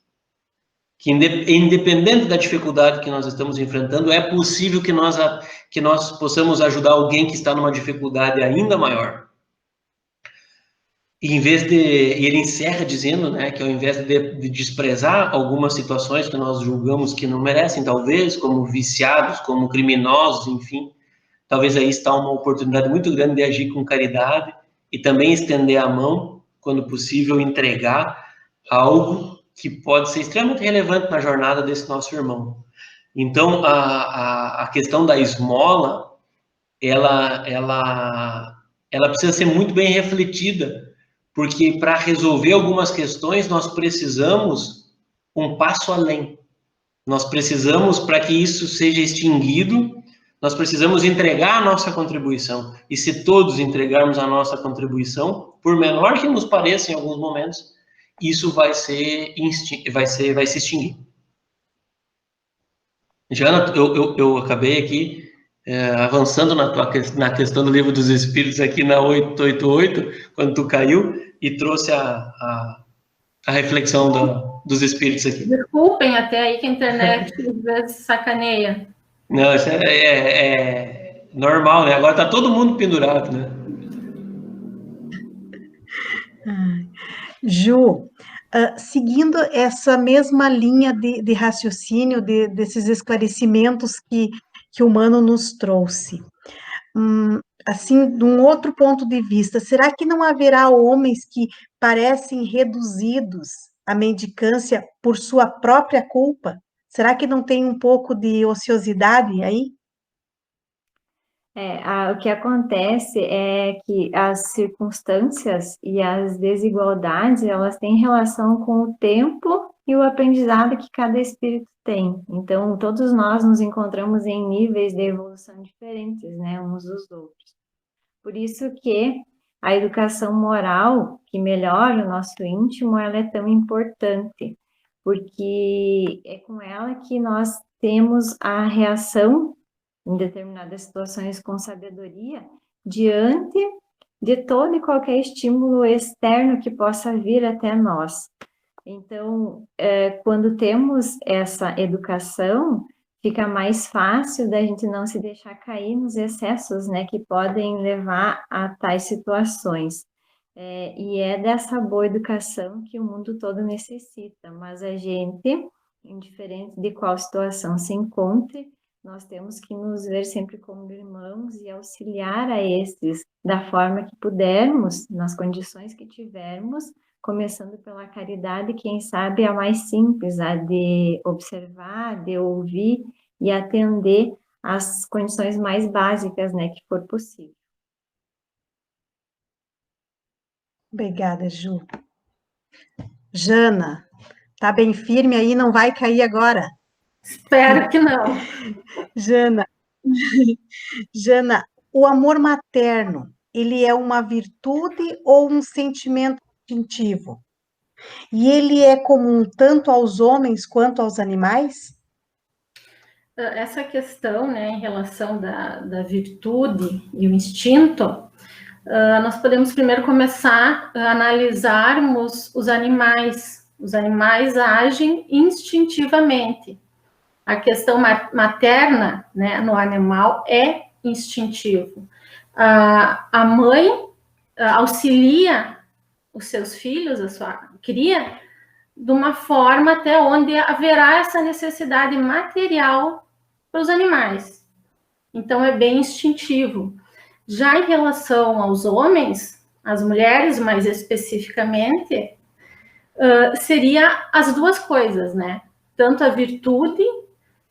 Que independente da dificuldade que nós estamos enfrentando, é possível que nós possamos ajudar alguém que está numa dificuldade ainda maior. E ele encerra dizendo, né, que ao invés de desprezar algumas situações que nós julgamos que não merecem, talvez, como viciados, como criminosos, enfim, talvez aí está uma oportunidade muito grande de agir com caridade e também estender a mão, quando possível, entregar algo que pode ser extremamente relevante na jornada desse nosso irmão. Então, a questão da esmola, ela precisa ser muito bem refletida, porque para resolver algumas questões nós precisamos um passo além. Nós precisamos, para que isso seja extinguido, nós precisamos entregar a nossa contribuição. E se todos entregarmos a nossa contribuição, por menor que nos pareça em alguns momentos, isso vai se extinguir. Jana, eu acabei aqui avançando na questão do Livro dos Espíritos aqui na 888, quando tu caiu, e trouxe a reflexão dos Espíritos aqui. Desculpem até aí que a internet às vezes sacaneia. Não, isso é normal, né? Agora tá todo mundo pendurado, né? Ju, seguindo essa mesma linha de raciocínio, desses esclarecimentos que o Mano nos trouxe, assim, de um outro ponto de vista, será que não haverá homens que parecem reduzidos à mendicância por sua própria culpa? Será que não tem um pouco de ociosidade aí? O que acontece é que as circunstâncias e as desigualdades, elas têm relação com o tempo e o aprendizado que cada espírito tem. Então, todos nós nos encontramos em níveis de evolução diferentes, né, uns dos outros. Por isso que a educação moral, que melhora o nosso íntimo, ela é tão importante, porque é com ela que nós temos a reação em determinadas situações com sabedoria, diante de todo e qualquer estímulo externo que possa vir até nós. Então, quando temos essa educação, fica mais fácil da gente não se deixar cair nos excessos, né, que podem levar a tais situações. E é dessa boa educação que o mundo todo necessita, mas a gente, indiferente de qual situação se encontre, nós temos que nos ver sempre como irmãos e auxiliar a estes da forma que pudermos, nas condições que tivermos, começando pela caridade, quem sabe a mais simples, a de observar, de ouvir e atender às condições mais básicas, né, que for possível. Obrigada, Ju. Jana, tá bem firme aí, não vai cair agora? Espero que não. Jana, Jana, o amor materno, ele é uma virtude ou um sentimento instintivo? E ele é comum tanto aos homens quanto aos animais? Essa questão, né, em relação da virtude e o instinto, nós podemos primeiro começar a analisarmos os animais. Os animais agem instintivamente. A questão materna, né, no animal é instintivo. A mãe auxilia os seus filhos, a sua cria, de uma forma até onde haverá essa necessidade material para os animais. Então, é bem instintivo. Já em relação aos homens, as mulheres, mais especificamente, seria as duas coisas, né? Tanto a virtude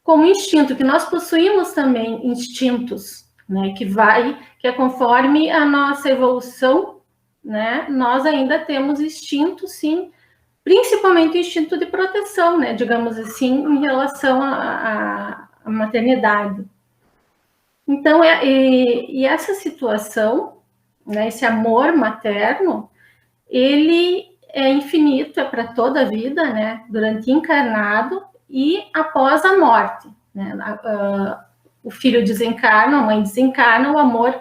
como o instinto, que nós possuímos também instintos, né? Que é conforme a nossa evolução, né? Nós ainda temos instinto, sim, principalmente o instinto de proteção, né? Digamos assim, em relação à maternidade. Então, essa situação, né, esse amor materno, ele é infinito, é para toda a vida, né, durante encarnado e após a morte. Né, o filho desencarna, a mãe desencarna, o amor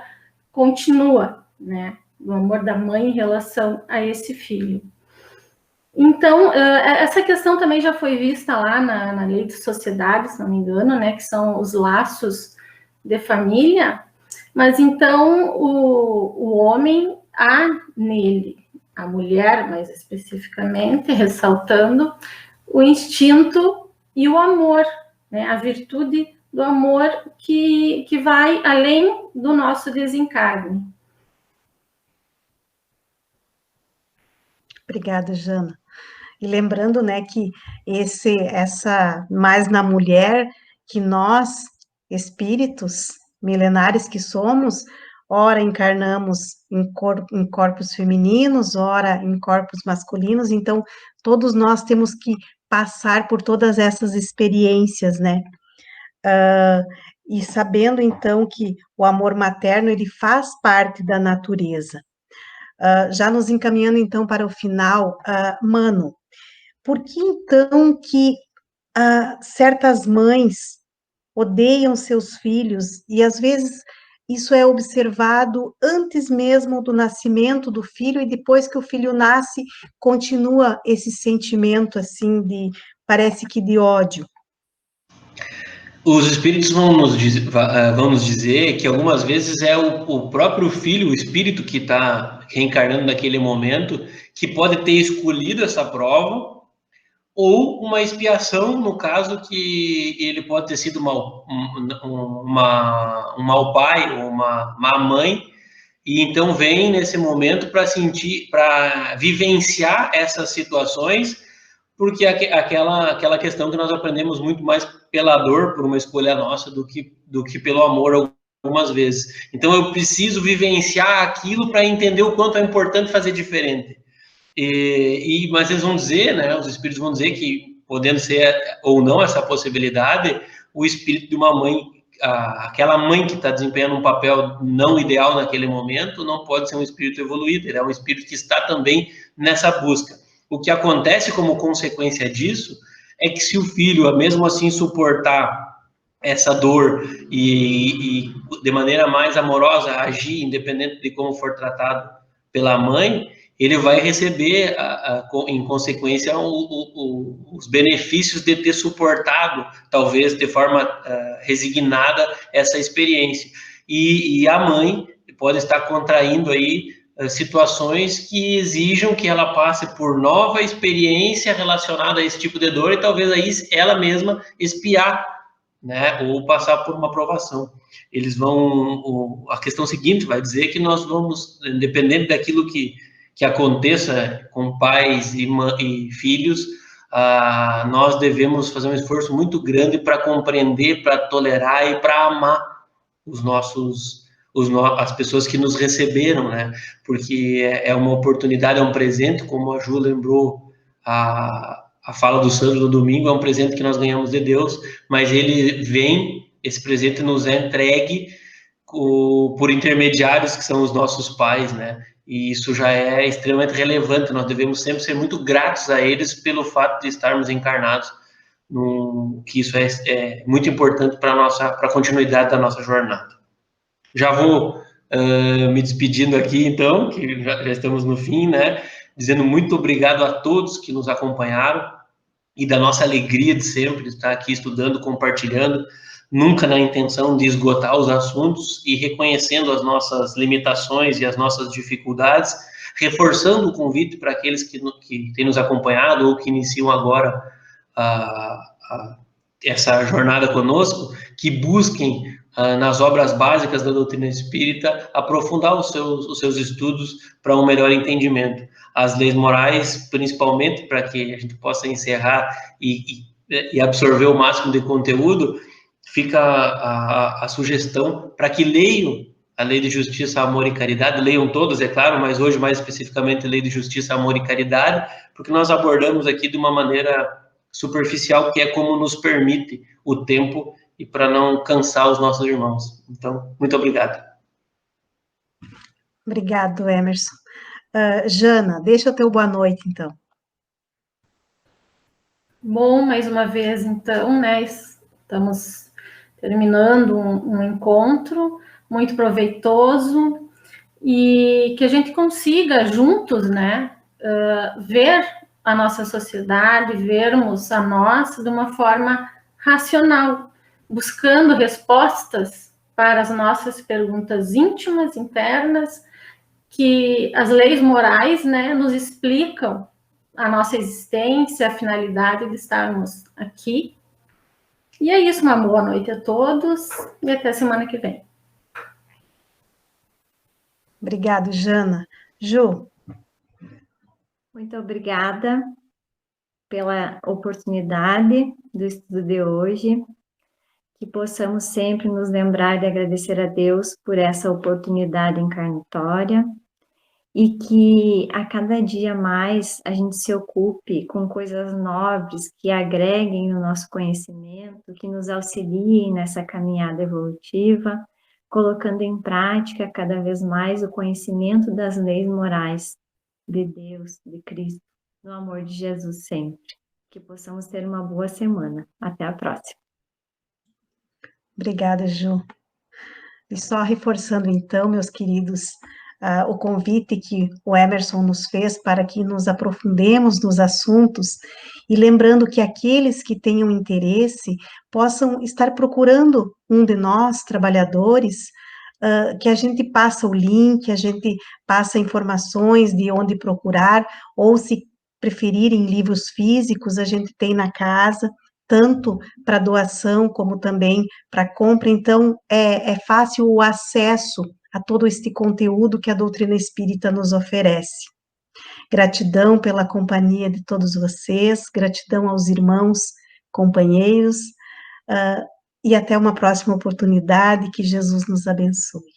continua, né, o amor da mãe em relação a esse filho. Então, essa questão também já foi vista lá na lei de sociedade, se não me engano, né, que são os laços de família, mas então o homem há nele, a mulher mais especificamente, ressaltando o instinto e o amor, né, a virtude do amor que vai além do nosso desencarne. Obrigada, Jana. E lembrando, né, que essa mais na mulher, que nós, espíritos milenares que somos, ora encarnamos em corpos femininos, ora em corpos masculinos, então todos nós temos que passar por todas essas experiências, né? E sabendo então que o amor materno ele faz parte da natureza. Já nos encaminhando então para o final, Mano, por que então que certas mães odeiam seus filhos e às vezes isso é observado antes mesmo do nascimento do filho e depois que o filho nasce continua esse sentimento assim de parece que de ódio? Os espíritos vão nos dizer que algumas vezes é o próprio filho, o espírito que está reencarnando naquele momento, que pode ter escolhido essa prova, ou uma expiação, no caso que ele pode ter sido um mau pai, ou uma má mãe, e então vem nesse momento para vivenciar essas situações, porque aquela questão que nós aprendemos muito mais pela dor, por uma escolha nossa, do que pelo amor algumas vezes. Então eu preciso vivenciar aquilo para entender o quanto é importante fazer diferente. Mas eles vão dizer, né, os espíritos vão dizer que, podendo ser ou não essa possibilidade, o espírito de uma mãe, aquela mãe que está desempenhando um papel não ideal naquele momento, não pode ser um espírito evoluído, ele é um espírito que está também nessa busca. O que acontece como consequência disso é que se o filho, mesmo assim, suportar essa dor e de maneira mais amorosa agir, independente de como for tratado pela mãe, ele vai receber, em consequência, os benefícios de ter suportado, talvez de forma resignada, essa experiência. E a mãe pode estar contraindo aí situações que exijam que ela passe por nova experiência relacionada a esse tipo de dor e talvez aí ela mesma expiar, né, ou passar por uma provação. Eles vão... A questão seguinte vai dizer que nós vamos, independente daquilo que aconteça com pais e filhos, nós devemos fazer um esforço muito grande para compreender, para tolerar e para amar as pessoas que nos receberam, né? Porque é uma oportunidade, é um presente, como a Ju lembrou, a fala do Sandro do domingo, é um presente que nós ganhamos de Deus, mas ele vem esse presente nos é entregue por intermediários que são os nossos pais, né? E isso já é extremamente relevante. Nós devemos sempre ser muito gratos a eles pelo fato de estarmos encarnados, que isso é muito importante para a continuidade da nossa jornada. Já vou me despedindo aqui, então, que já estamos no fim, né? Dizendo muito obrigado a todos que nos acompanharam e da nossa alegria de sempre estar aqui estudando, compartilhando, nunca na intenção de esgotar os assuntos e reconhecendo as nossas limitações e as nossas dificuldades, reforçando o convite para aqueles que têm nos acompanhado ou que iniciam agora essa jornada conosco, que busquem nas obras básicas da doutrina espírita aprofundar os seus estudos para um melhor entendimento. As leis morais, principalmente, para que a gente possa encerrar e absorver o máximo de conteúdo, fica a sugestão para que leiam a Lei de Justiça, Amor e Caridade, leiam todas, é claro, mas hoje mais especificamente a Lei de Justiça, Amor e Caridade, porque nós abordamos aqui de uma maneira superficial, que é como nos permite o tempo e para não cansar os nossos irmãos. Então, muito obrigado. Obrigado, Emerson. Jana, deixa o teu boa noite, então. Bom, mais uma vez, então, né, estamos terminando um encontro muito proveitoso e que a gente consiga juntos, né, ver a nossa sociedade, vermos a nós de uma forma racional, buscando respostas para as nossas perguntas íntimas, internas, que as leis morais, né, nos explicam a nossa existência, a finalidade de estarmos aqui. E é isso, uma boa noite a todos e até semana que vem. Obrigado, Jana. Ju. Muito obrigada pela oportunidade do estudo de hoje, que possamos sempre nos lembrar de agradecer a Deus por essa oportunidade encarnatória e que a cada dia mais a gente se ocupe com coisas nobres que agreguem no nosso conhecimento, que nos auxiliem nessa caminhada evolutiva, colocando em prática cada vez mais o conhecimento das leis morais de Deus, de Cristo, no amor de Jesus sempre. Que possamos ter uma boa semana. Até a próxima. Obrigada, Ju. E só reforçando, então, meus queridos, o convite que o Emerson nos fez para que nos aprofundemos nos assuntos, e lembrando que aqueles que tenham interesse possam estar procurando um de nós, trabalhadores, que a gente passa o link, a gente passa informações de onde procurar, ou se preferirem livros físicos, a gente tem na casa, tanto para doação como também para compra, então é fácil o acesso a todo este conteúdo que a doutrina espírita nos oferece. Gratidão pela companhia de todos vocês, gratidão aos irmãos, companheiros, e até uma próxima oportunidade, que Jesus nos abençoe.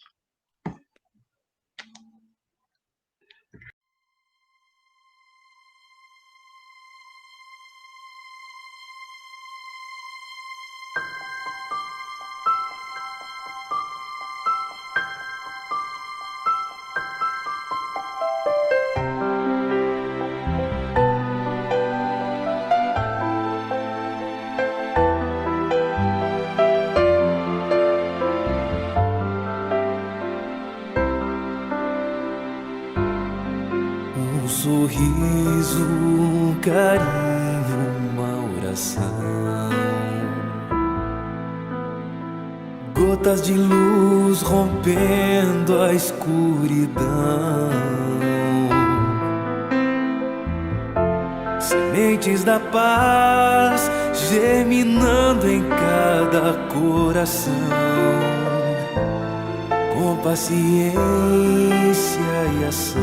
Um sorriso, um carinho, uma oração, gotas de luz rompendo a escuridão, sementes da paz germinando em cada coração, com paciência e ação.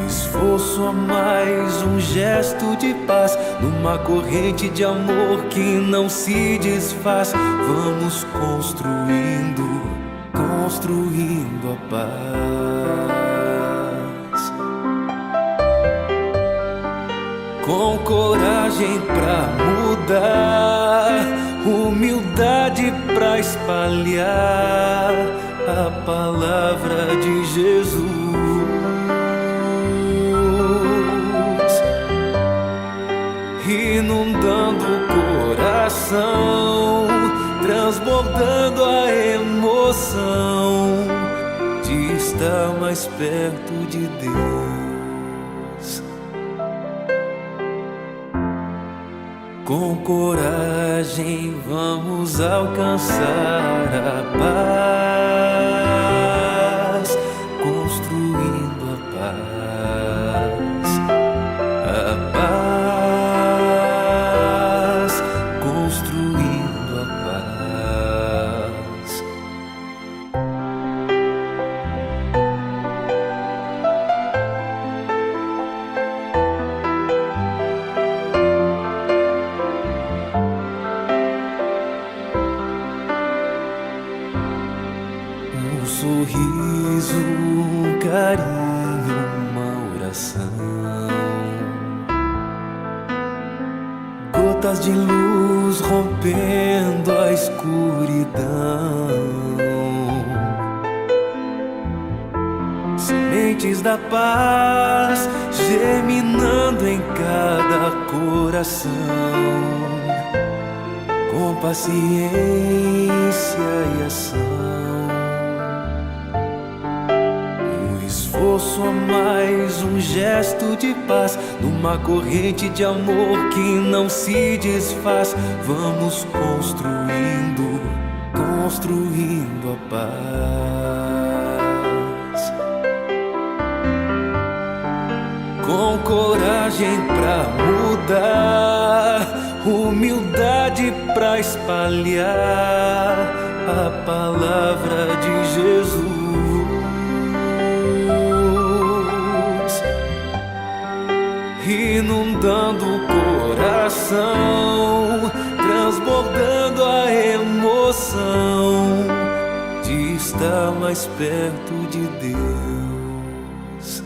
Esforço a mais, um gesto de paz, numa corrente de amor que não se desfaz. Vamos construindo a paz, com coragem pra mudar. humildade pra espalhar a palavra de Jesus, inundando o coração, transbordando a emoção de estar mais perto de Deus. Com coragem vamos alcançar a paz, construindo a paz, construindo a paz. Um sorriso, um carinho, uma oração, gotas de luz rompendo a escuridão, sementes da paz germinando em cada coração, com paciência e ação. Esforço a mais, um gesto de paz, numa corrente de amor que não se desfaz. Vamos construindo, construindo a paz. Com coragem pra mudar, humildade pra espalhar a palavra de Jesus, inundando o coração, transbordando a emoção de estar mais perto de Deus.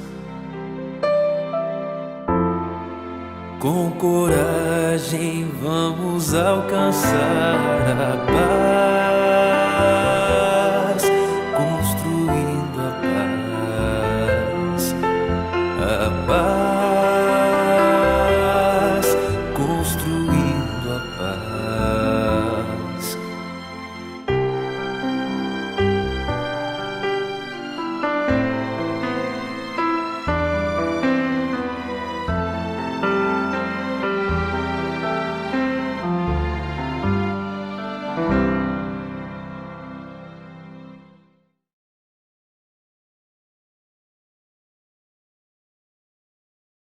Com coragem vamos alcançar a paz,